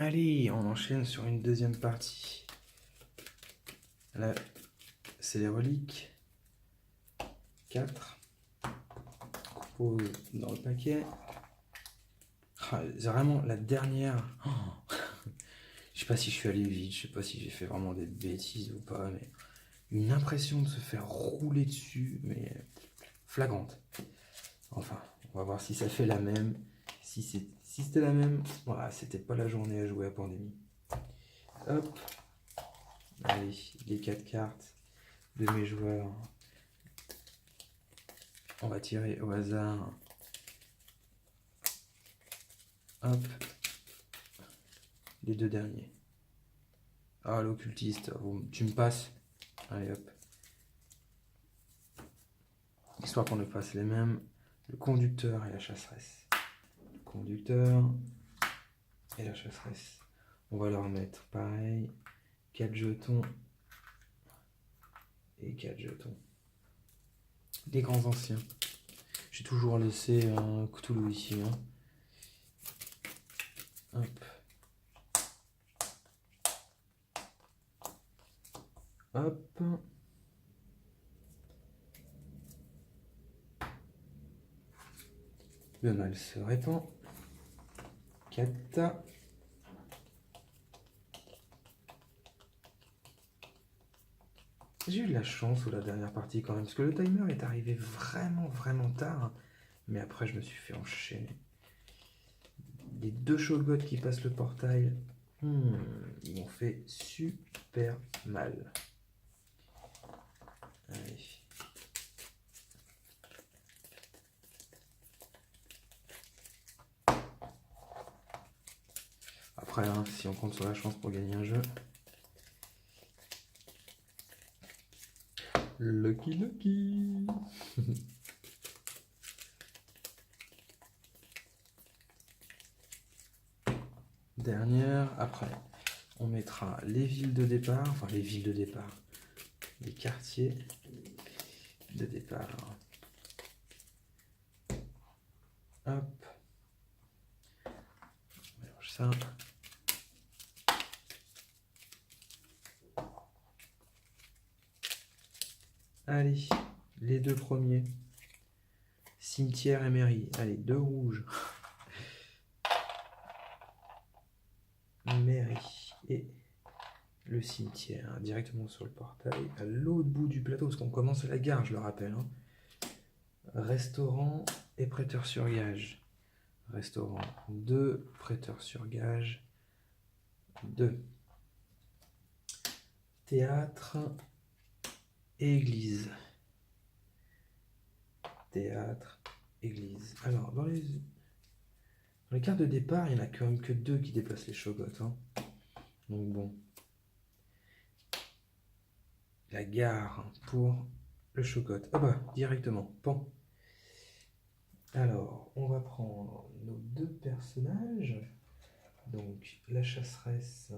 Allez, on enchaîne sur une deuxième partie. Là, c'est les reliques. 4. Pose dans le paquet. Ah, c'est vraiment la dernière. Oh. Je sais pas si je suis allé vite, je sais pas si j'ai fait vraiment des bêtises ou pas, mais une impression de se faire rouler dessus, mais flagrante. Enfin, on va voir si ça fait la même. Si c'était la même, voilà, c'était pas la journée à jouer à Pandémie. Hop. Allez, les 4 cartes de mes joueurs. On va tirer au hasard. Hop. Les 2 derniers. Ah, l'occultiste, tu me passes. Allez, hop. Histoire qu'on ne fasse les mêmes. Le conducteur et la chasseresse. Le conducteur et la chasseresse. On va leur mettre pareil. 4 jetons. Et 4 jetons. Les grands anciens. J'ai toujours laissé un Cthulhu ici. Hein. Hop. Hop. Le mal se répand. 4. J'ai eu de la chance sur la dernière partie quand même, parce que le timer est arrivé vraiment tard. Mais après, je me suis fait enchaîner. Les 2 shotguns qui passent le portail, ils m'ont fait super mal. Allez. Après, hein, si on compte sur la chance pour gagner un jeu. Lucky. Dernière. Après, on mettra les villes de départ. Enfin, les villes de départ. Les quartiers de départ. Hop. On mélange ça. Allez, les 2 premiers. Cimetière et mairie. Allez, 2 rouges. Mairie et le cimetière, directement sur le portail, à l'autre bout du plateau, parce qu'on commence à la gare, je le rappelle. Hein. Restaurant et prêteur sur gage. Restaurant 2, prêteur sur gage 2. Théâtre et église. Théâtre, église. Alors, dans les cartes de départ, il n'y en a quand même que 2 qui déplacent les chogottes. Hein. Donc bon. La gare pour le chocotte. Ah bah, directement. Pan. Alors, on va prendre nos 2 personnages. Donc, la chasseresse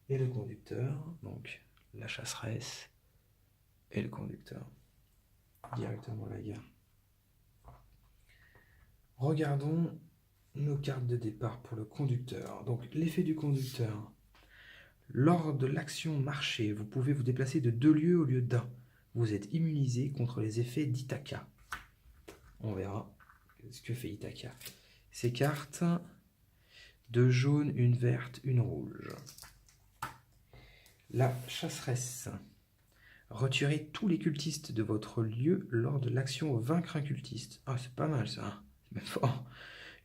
et le conducteur. Donc, la chasseresse et le conducteur. Directement la gare. Regardons nos cartes de départ pour le conducteur. Donc, l'effet du conducteur. Lors de l'action marché, vous pouvez vous déplacer de 2 lieux au lieu d'1. Vous êtes immunisé contre les effets d'Ithaka. On verra ce que fait Ithaka. Ces cartes, 2 jaunes, une verte, une rouge. La chasseresse. Retirez tous les cultistes de votre lieu lors de l'action vaincre un cultiste. Ah, c'est pas mal ça. C'est même fort.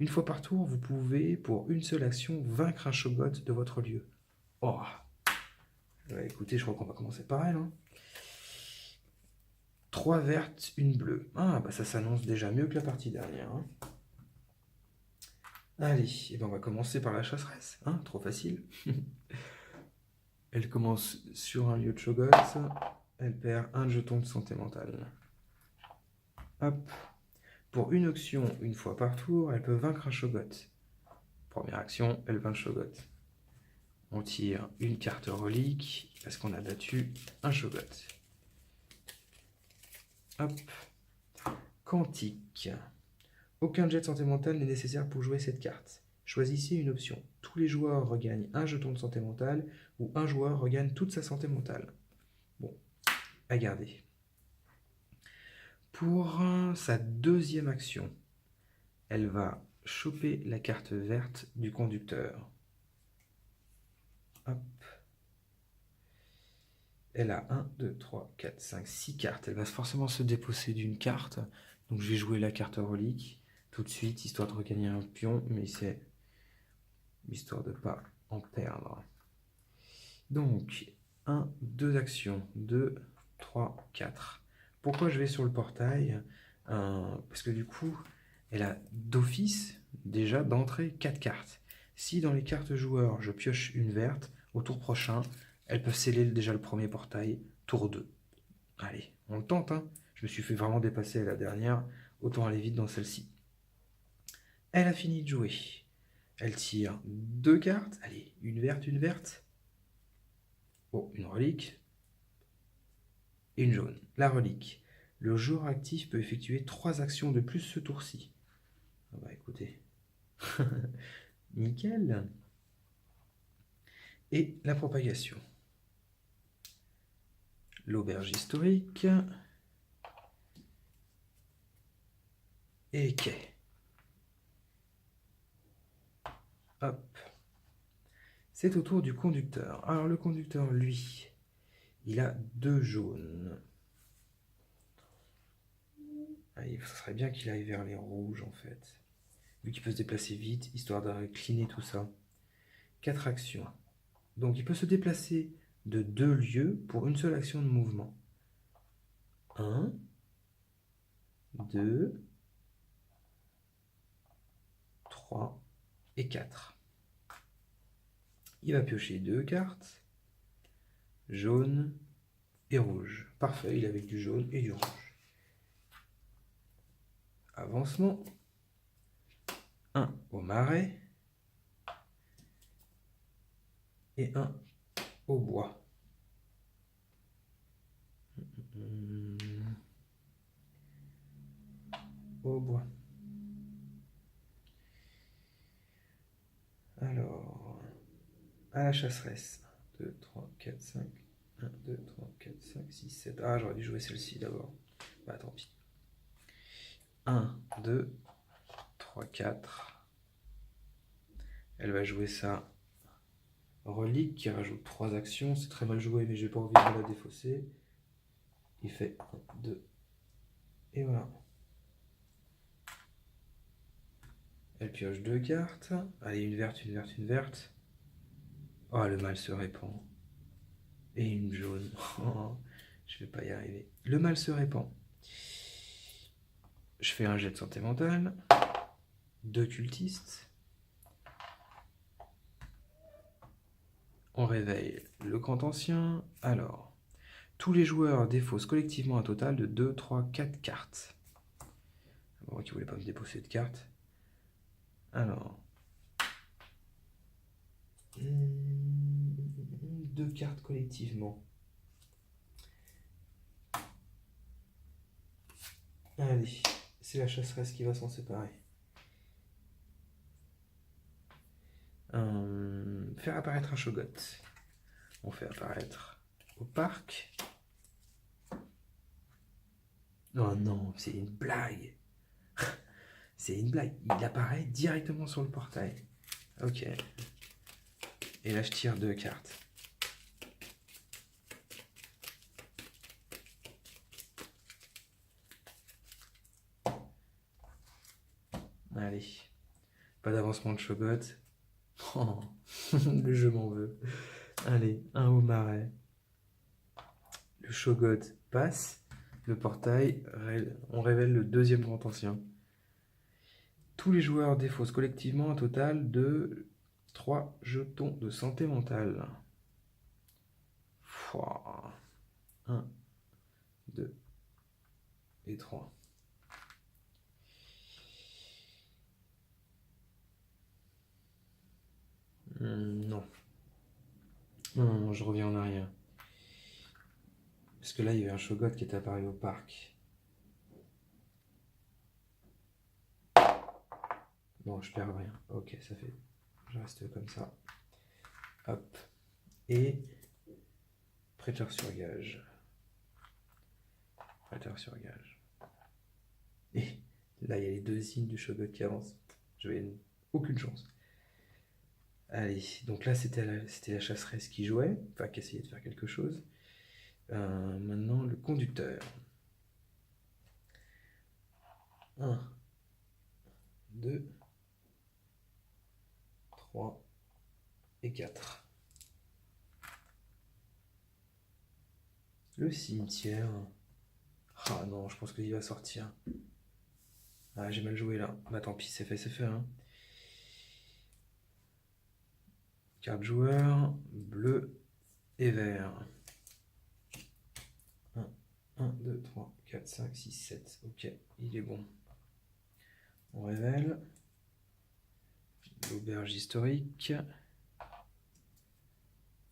Une fois par tour, vous pouvez, pour une seule action, vaincre un shogot de votre lieu. Oh. Ouais, écoutez, je crois qu'on va commencer par elle. Hein. 3 vertes, une bleue. Ah, bah ça s'annonce déjà mieux que la partie dernière. Hein. Allez, et ben on va commencer par la chasseresse. Hein, trop facile. Elle commence sur un lieu de shogot. Elle perd un jeton de santé mentale. Hop. Pour une action, une fois par tour, elle peut vaincre un shogot. Première action, elle vainc le shogot. On tire une carte relique parce qu'on a battu un shogot. Hop. Quantique. Aucun jet de santé mentale n'est nécessaire pour jouer cette carte. Choisissez une option. Tous les joueurs regagnent un jeton de santé mentale ou un joueur regagne toute sa santé mentale. Bon, à garder. Pour sa deuxième action, elle va choper la carte verte du conducteur. Hop. Elle a 1, 2, 3, 4, 5, 6 cartes. Elle va forcément se déposer d'une carte. Donc je vais jouer la carte relique tout de suite, histoire de regagner un pion, mais c'est histoire de ne pas en perdre. Donc, 1, 2 actions, 2, 3, 4. Pourquoi je vais sur le portail? Parce que du coup, elle a d'office, déjà d'entrée, 4 cartes. Si dans les cartes joueurs, je pioche une verte, au tour prochain, elles peuvent sceller déjà le premier portail, tour 2. Allez, on le tente, hein. Je me suis fait vraiment dépasser à la dernière, autant aller vite dans celle-ci. Elle a fini de jouer. Elle tire 2 cartes. Allez, une verte. Oh, une relique. Et une jaune. La relique. Le joueur actif peut effectuer 3 actions de plus ce tour-ci. Ah bah écoutez. Nickel. Et la propagation. L'auberge historique. Et quai. Hop. C'est au tour du conducteur. Alors le conducteur, lui, il a 2 jaunes. Allez, ce serait bien qu'il aille vers les rouges en fait. Vu qu'il peut se déplacer vite, histoire de cleaner tout ça. 4 actions. Donc il peut se déplacer de 2 lieux pour une seule action de mouvement. 1, 2, 3 et 4. Il va piocher 2 cartes, jaune et rouge. Parfait, il est avec du jaune et du rouge. Avancement. 1 au marais et 1 au bois. Au bois. Alors, à la chasseresse. 1, 2, 3, 4, 5. 1, 2, 3, 4, 5, 6, 7. Ah, j'aurais dû jouer celle-ci d'abord. Bah, tant pis. 1, 2, 3, 4. Elle va jouer ça. Relique qui rajoute 3 actions. C'est très mal joué, mais j'ai pas envie de la défausser. Il fait 1, 2. Et voilà. Elle pioche 2 cartes. Allez, une verte. Oh, le mal se répand. Et une jaune. Oh, je vais pas y arriver. Le mal se répand. Je fais un jet de santé mentale. 2 cultistes. On réveille le grand ancien. Alors, tous les joueurs défaussent collectivement un total de 2, 3, 4 cartes. Moi qui voulais pas me déposer de cartes. Alors. 2 cartes collectivement. Allez, c'est la chasseresse qui va s'en séparer. Faire apparaître un shogot. On fait apparaître au parc. Oh non, c'est une blague. C'est une blague. Il apparaît directement sur le portail. Ok. Et là, je tire 2 cartes. Allez. Pas d'avancement de shogot. Oh, le jeu m'en veut. Allez, 1 au marais. Le shogot passe. Le portail, on révèle le deuxième grand ancien. Tous les joueurs défaussent collectivement un total de 3 jetons de santé mentale. 1, 2 et 3. Non. Non, je reviens en arrière. Parce que là, il y avait un shogot qui était apparu au parc. Non, je perds rien. Ok, ça fait... Je reste comme ça. Hop. Et... Prêteur sur gage. Prêteur sur gage. Et là, il y a les 2 signes du Shogun qui avancent. J'avais aucune chance. Allez, donc là, c'était la chasseresse qui jouait, enfin qui essayait de faire quelque chose. Maintenant, le conducteur. 1, 2, 3 et 4. Le cimetière. Ah non, je pense qu'il va sortir. Ah, j'ai mal joué là. Bah tant pis, c'est fait, hein. Carte joueur, bleu et vert. 1, 2, 3, 4, 5, 6, 7. Ok, il est bon. On révèle. L'auberge historique.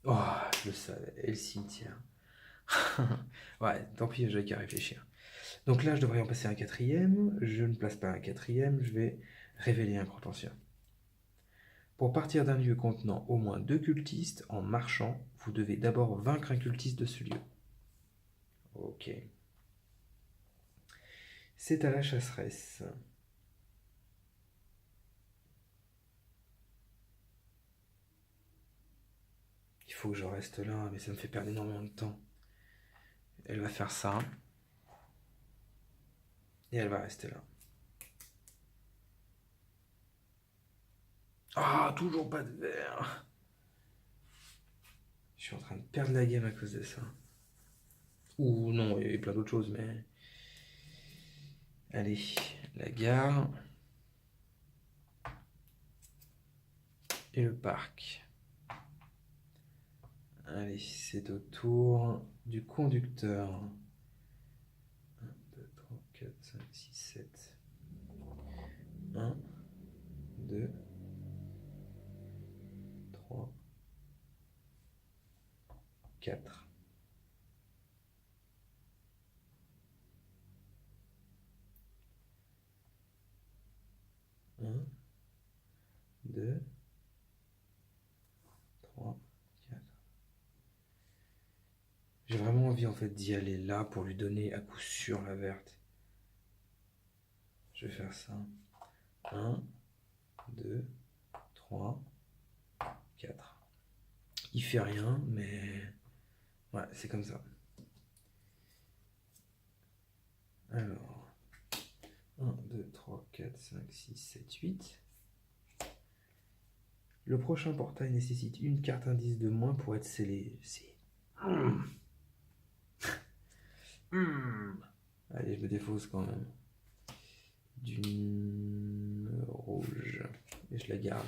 Oh, je le savais. Et le cimetière. Ouais, tant pis, j'avais qu'à réfléchir. Donc là, je devrais en passer un 4e. Je ne place pas un 4e. Je vais révéler un grand ancien. Pour partir d'un lieu contenant au moins 2 cultistes, en marchant, vous devez d'abord vaincre un cultiste de ce lieu. Ok. C'est à la chasseresse. Il faut que je reste là, mais ça me fait perdre énormément de temps. Elle va faire ça. Et elle va rester là. Ah, toujours pas de verre. Je suis en train de perdre la game à cause de ça. Ou non, il y avait plein d'autres choses, mais... Allez, la gare. Et le parc. Allez, c'est au tour du conducteur. 1, 2, 3, 4, 5, 6, 7. 1, 2, 3, 4. Un, 2, 3, 4. J'ai vraiment envie en fait d'y aller là pour lui donner à coup sûr la verte. Je vais faire ça. 1, 2, 3, 4. Il fait rien, mais... Ouais, c'est comme ça. Alors... 1, 2, 3, 4, 5, 6, 7, 8. Le prochain portail nécessite une carte indice de moins pour être scellé. Allez, je me défausse quand même. D'une rouge. Et je la garde.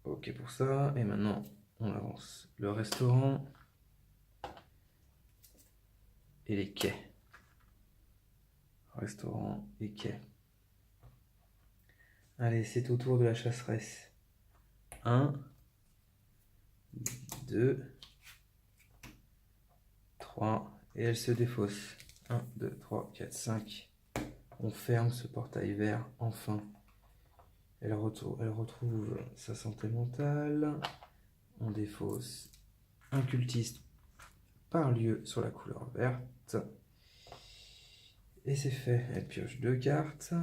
Ok pour ça. Et maintenant, on avance. Le restaurant. Et les quais. Restaurant et quais. Allez, c'est au tour de la chasseresse. 1, 2, 3. Et elle se défausse. 1, 2, 3, 4, 5. On ferme ce portail vert, enfin. Elle retrouve sa santé mentale. On défausse un cultiste par lieu sur la couleur verte. Et c'est fait. Elle pioche 2 cartes.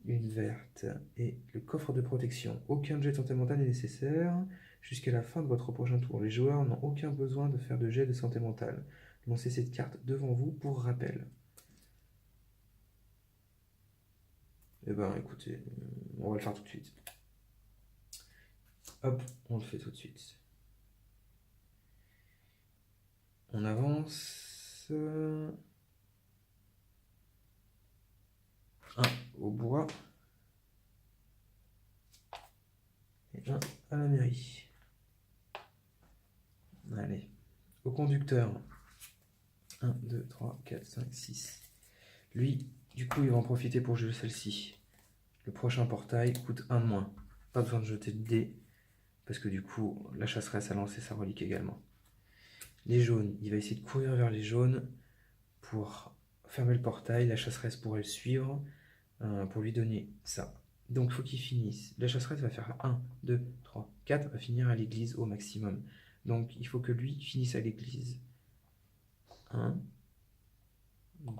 Une verte et le coffre de protection. Aucun jet de santé mentale n'est nécessaire jusqu'à la fin de votre prochain tour. Les joueurs n'ont aucun besoin de faire de jet de santé mentale. Lancez cette carte devant vous pour rappel. Eh ben écoutez, on va le faire tout de suite. Hop, on le fait tout de suite. On avance. 1 au bois. Et 1 à la mairie. Allez. Au conducteur. 1, 2, 3, 4, 5, 6. Lui, du coup, il va en profiter pour jouer celle-ci. Le prochain portail coûte 1 de moins. Pas besoin de jeter de dés. Parce que du coup, la chasseresse a lancé sa relique également. Les jaunes, il va essayer de courir vers les jaunes pour fermer le portail. La chasseresse pourrait le suivre pour lui donner ça. Donc il faut qu'il finisse. La chasseresse va faire 1, 2, 3, 4, va finir à l'église au maximum. Donc il faut que lui finisse à l'église. 1,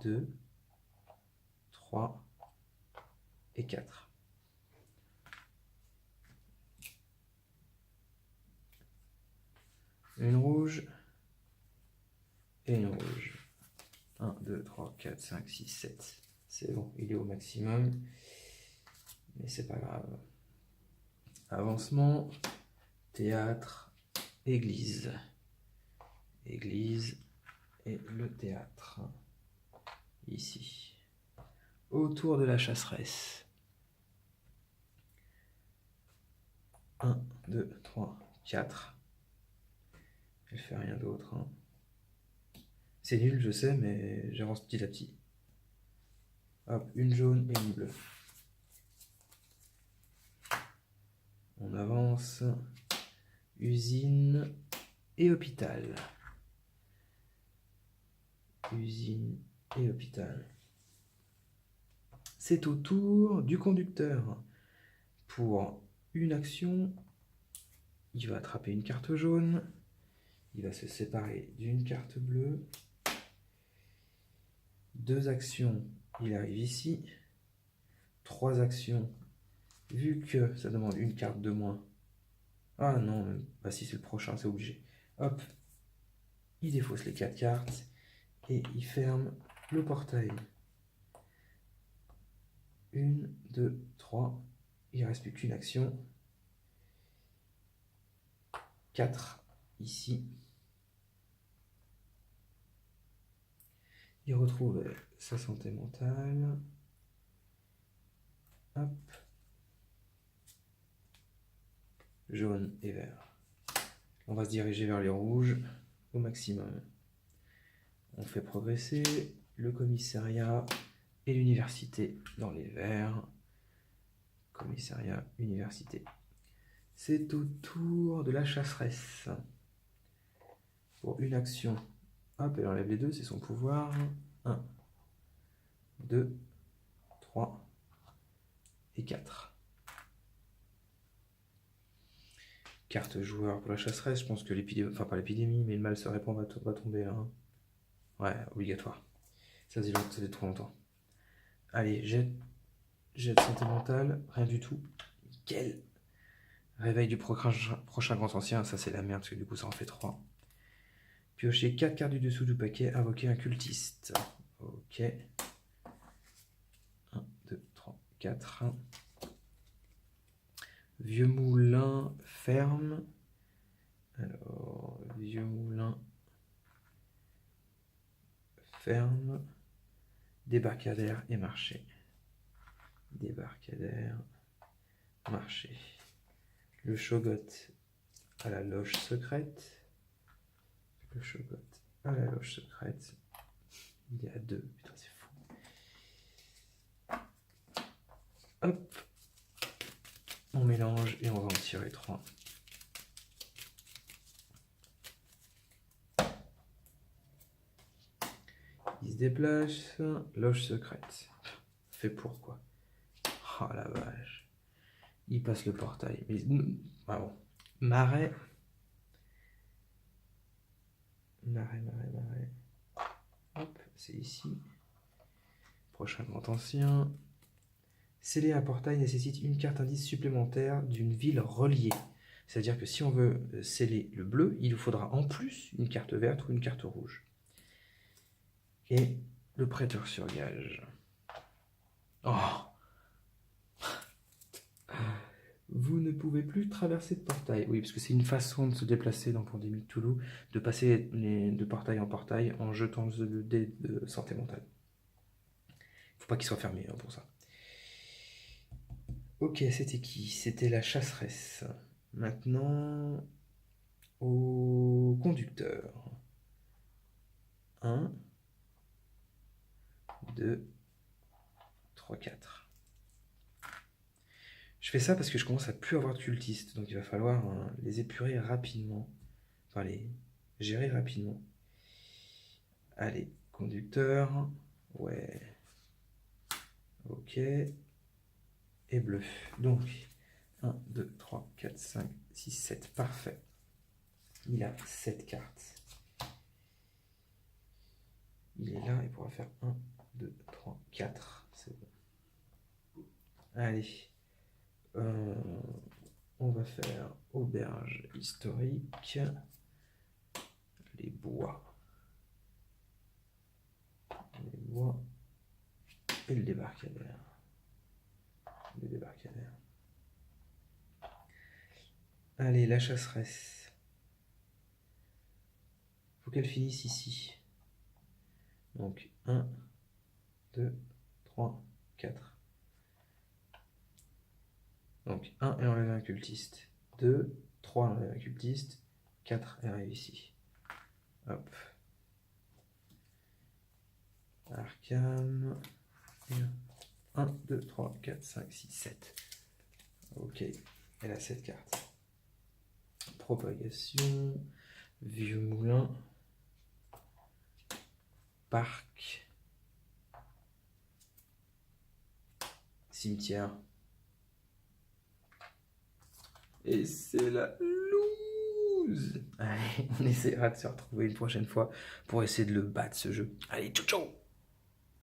2, 3 et 4. Une rouge et une rouge. 1, 2, 3, 4, 5, 6, 7. C'est bon, il est au maximum. Mais c'est pas grave. Avancement, théâtre, église. Église et le théâtre. Ici. Autour de la chasseresse. 1, 2, 3, 4. Elle fait rien d'autre. Hein. C'est nul, je sais, mais j'avance petit à petit. Hop, une jaune et une bleue. On avance. Usine et hôpital. Usine et hôpital. C'est au tour du conducteur. Pour une action, il va attraper une carte jaune. Il va se séparer d'une carte bleue. 2 actions, il arrive ici. 3 actions, vu que ça demande une carte de moins. Ah non, bah si c'est le prochain, c'est obligé. Hop, il défausse les 4 cartes et il ferme le portail. 1, 2, 3, il ne reste plus qu'une action. 4 ici. Il retrouve sa santé mentale. Hop. Jaune et vert. On va se diriger vers les rouges au maximum. On fait progresser le commissariat et l'université dans les verts. Commissariat, université. C'est au tour de la chasseresse. Pour une action. Hop, elle enlève les 2, c'est son pouvoir. 1, 2, 3 et 4. Carte joueur pour la chasseresse. Je pense que l'épidémie, enfin pas l'épidémie, mais le mal se répand, va tomber là. Hein. Ouais, obligatoire. Ça fait trop longtemps. Allez, jet de santé mentale, rien du tout. Quel réveil du prochain grand ancien, ça c'est la merde parce que du coup ça en fait 3. Piocher 4 cartes du dessous du paquet, invoquer un cultiste. Ok. 1, 2, 3, 4. Vieux moulin ferme. Alors, vieux moulin ferme. Débarcadère et marché. Débarcadère, marché. Le shogot à la loge secrète. Le shogot à la loge secrète. Il est à 2. Putain, c'est fou. Hop. On mélange et on va en tirer 3. Il se déplace. Loge secrète. Fait pour quoi? Oh la vache. Il passe le portail. Mais, ah bon. Marais. Marais. Hop, c'est ici. Prochain grand ancien. Sceller un portail nécessite une carte indice supplémentaire d'une ville reliée. C'est-à-dire que si on veut sceller le bleu, il nous faudra en plus une carte verte ou une carte rouge. Et le prêteur sur gage. Oh! Vous ne pouvez plus traverser de portail. Oui, parce que c'est une façon de se déplacer dans Pandémie de Toulouse, de passer de portail en portail en jetant le dé de santé mentale. Il ne faut pas qu'il soit fermé hein, pour ça. Ok, c'était qui? C'était la chasseresse. Maintenant, au conducteur. 1, 2, 3, 4. Je fais ça parce que je commence à plus avoir de cultistes, donc il va falloir les épurer rapidement. Enfin, gérer rapidement. Allez, conducteur. Ouais. Ok. Et bleu. Donc, 1, 2, 3, 4, 5, 6, 7. Parfait. Il a 7 cartes. Il est là, il pourra faire 1, 2, 3, 4. C'est bon. Allez. On va faire auberge historique. Les bois. Les bois. Et le débarcadère. Le débarcadère. Allez, la chasseresse. Faut qu'elle finisse ici. Donc 1, 2, 3, 4. Donc 1, elle enlève un cultiste. 2, 3, elle enlève un cultiste. 4, elle arrive ici. Hop. Arcane. 1, 2, 3, 4, 5, 6, 7. Ok. Elle a 7 cartes. Propagation. Vieux moulin. Parc. Cimetière. Et c'est la loose. Allez, on essaiera de se retrouver une prochaine fois pour essayer de le battre ce jeu. Allez, ciao ciao.